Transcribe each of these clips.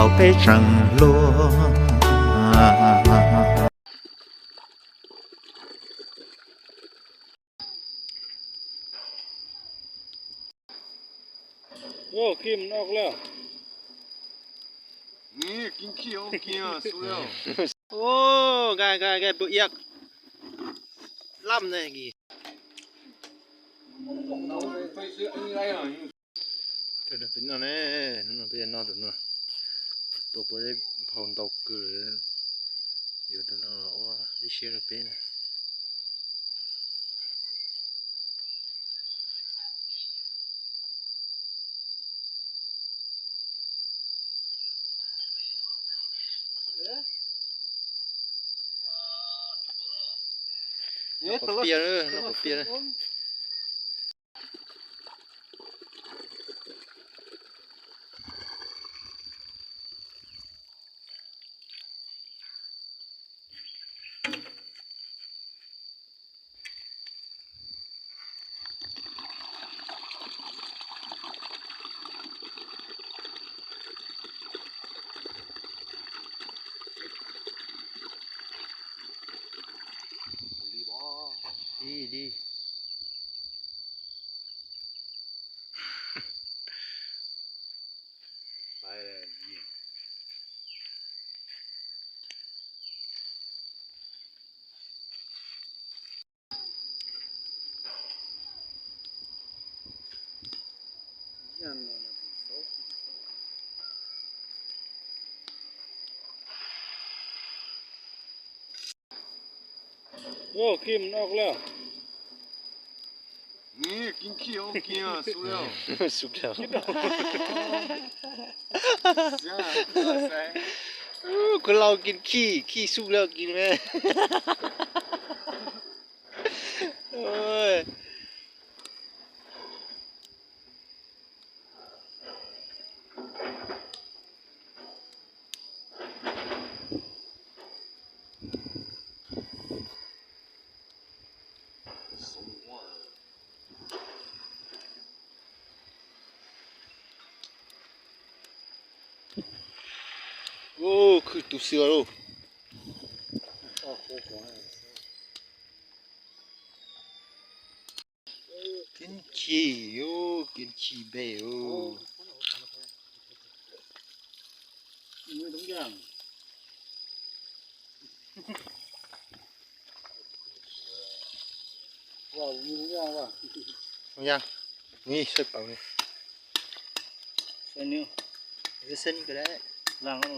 宝贝降落。โอ้ขี้มันออกแล้วนี่กินขี้เอากินอ่ะสู้แล้ว โอ้ไงปุยยักล่ำเลยกี่ไปซื้ออันนี้ไรอ่ะเดี๋ยวเป็นอะไรนั่นเป็นนอนตัวนู้นตัวไปได้พอนตกเกลืออยู่ตัวนู้นว่าได้เชื่อเป็นเปียเลยน้องเปียเลย ดีไปเลยโอ้ขี้มันออกแล้ว นี่กินขี้เอากินอ่ะสู้แล้ว สุกแล้ว คนเรากินขี้สุกแล้วกินไหมโอ้ยโอ้คือตุเสือลูกกินขี้โอ้กินขี้เบ้โอ้มือทุกอย่างว้าวมือทุกอย่างว่ะ ยังนี่ใส่เปล่านี่ ใส่นิ้ว เส้นก็ได้ ล้างเอา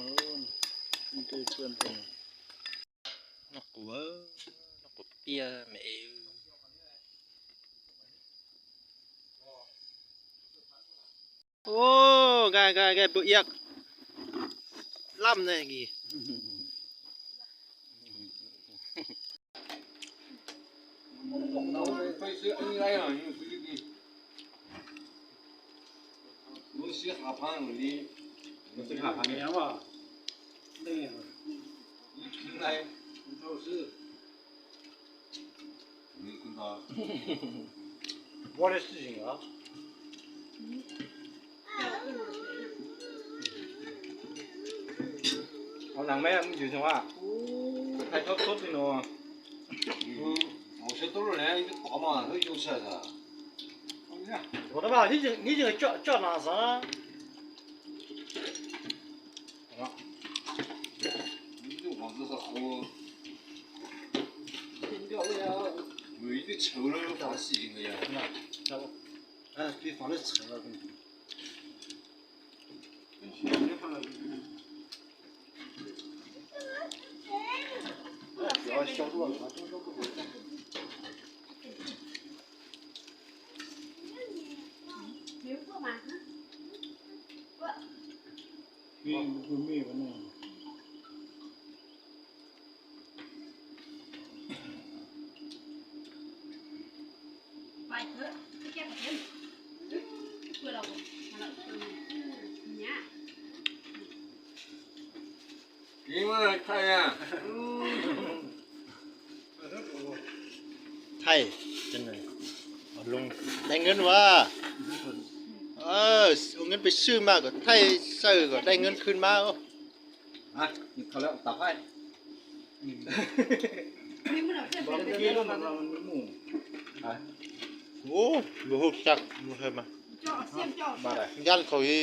มันจะเปื้อนไป นกกัวเปียแม่โอ้ไงปุยยักล่ำเลยกี่ไปซื้ออันนี้ไรอ่ะอยู่ซื้อดีรู้ซื้อหาพันหรือซื้อหาพันเนี่ยว่ะนี่ถึงไรเท่าซื้อ你跟他，我的事情啊。我两妹唔住就话，太多多的咯。我说多少人一个大嘛，都有车的。我的妈，你这个叫哪啥？好了，你这房子是好，听掉了呀？有一个臭了发细菌的呀。要不，给放的臭了，不要消毒了，消毒不会。没有呢。你们看呀，ไทยจังเลยลุงได้เงินวะเออ เงินไปซื้อมาก็ไทยเซอร์ก็ได้เงินคืนมาเอา อ่ะเขาแล้วตับให้ โอ้บ่ฮู้จักบ่เคยมา บ้าอะไร ยันเขาอี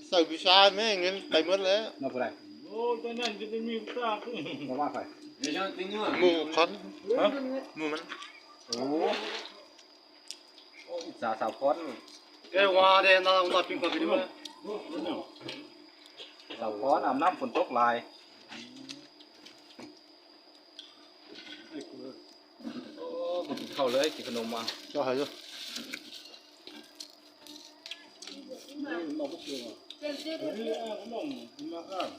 เซอร์วิชาแม่เงินไปหมดแล้ว นอกอะไร โอ้ตอนนั้นจะเป็นมีตาขึ้น มาว่าใครเดี๋ยวจริงอ่ะ หมู่คันหมู่มัน โอ้สาวค้อน แกว่าเดนเราตัดปิ้งกับพี่ด้วย สาวค้อนอาบน้ำฝนตกลายโอ้บุกเข้าเลยกินขนมมา เจ้าหายอยู่ เราไม่เชื่อนี่น้องมาครับ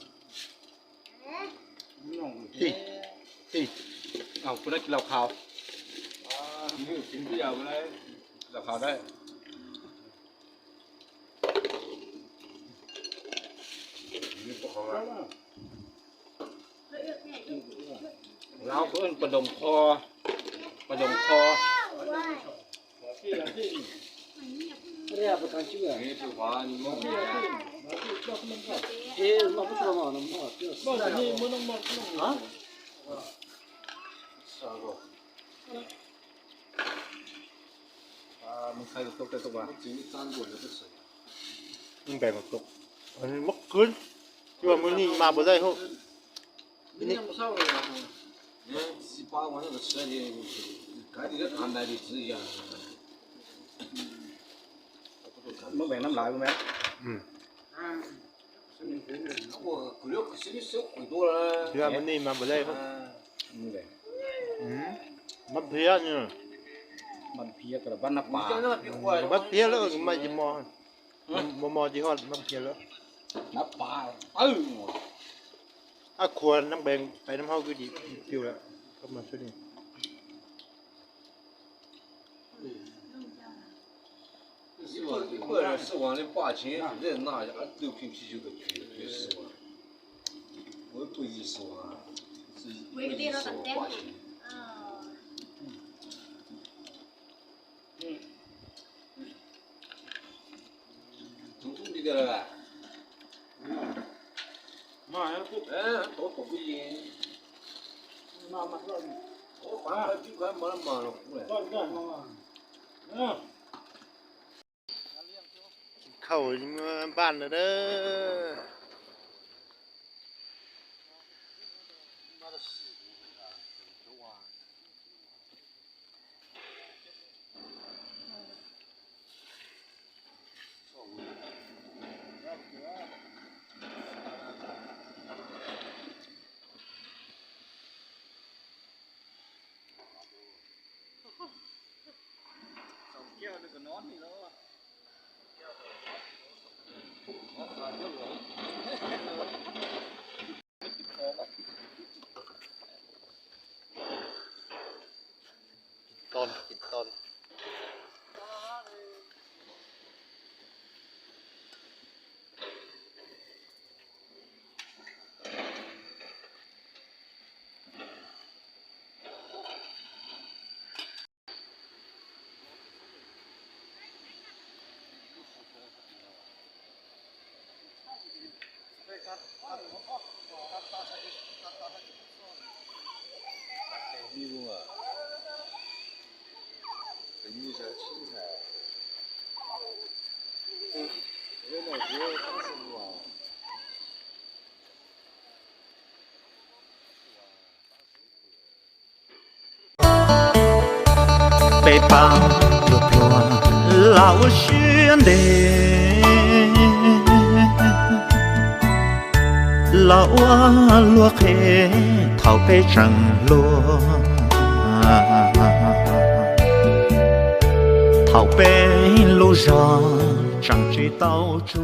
น้อง ที่ เอาคุณได้กินเหล้าขาวกินเบียร์ไปเลยเหล้าขาวได้เราเพิ่นประดมคอประดมคอ เรียกประกันชื่อ นี่ถือว่านี่มึง เราไม่เชื่อมันมั่วบ้านนี้มึงต้องมาฮะ มึงใครตกได้ตกว่า มึงแบ่งออกตกอันนี้มักคืนที่ว่ามื้อนี้มาบ่ได้เฮา 你不少了呀？18万那个车的，赶紧的安排的治一下。มึงแบ่งน้ำลายกูไหม อืม 我过了可是你手回多了。 ที่ว่ามื้อนี้มาบ่ได้เฮา มึงแบ่ง มันเพลียนี่ มันเพียกับบ้านนักป่า มันเพลียแล้วก็มาจิมอมอจิฮอดมันเพลียแล้ว นักป่าอ่ะควรน้ำแบงไปน้ำเฮาคือดีฟิวแล้วก็มาช่วยนี่ 个人4万的8千，人拿下6瓶啤酒都赔10万，我不10万，是10万8千。中中的了，妈呀，多不赢，妈妈说，我反正就快没那么了，过来。干妈妈，เข้าบ้านแล้วเด้อตอนกินตอน义乌啊，给你一些青菜，我那时候30万。北方落落老轩的，老啊落黑桃北正落，桃北路上长枝到处。